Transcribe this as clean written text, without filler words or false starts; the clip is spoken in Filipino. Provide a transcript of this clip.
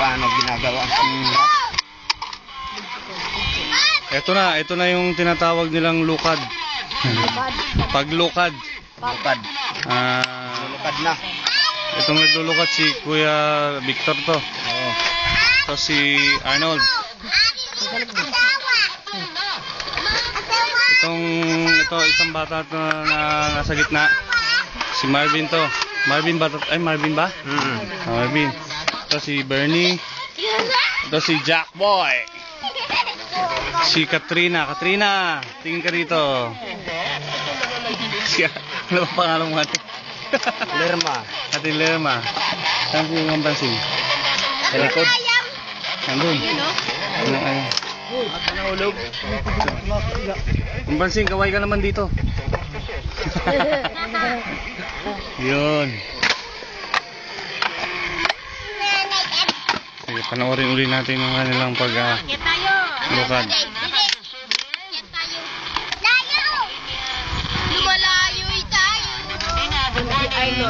paano ginagawa. Ito na yung tinatawag nilang lukad. Paglukad. Lukad. Lukad na. Itong naglulukad si Kuya Victor to. Oo. Ito si Arnold. Ito isang bata na nasa gitna. Si Marvin to. Marvin ba? Marvin ba? Marvin. Ito si Bernie. Ito si Jack Boy. Si Katrina. Katrina, tingin ka rito. Ano ba pangalan mo ate? Lerma. Ate Lerma. Saan si yung pansin? Sa likod. Nandun. Ano ay? Nahulog. Yung pansin, kaway ka naman dito. Yun. Sige, panoorin uli natin yung kanilang lukad. Lumalayo tayo.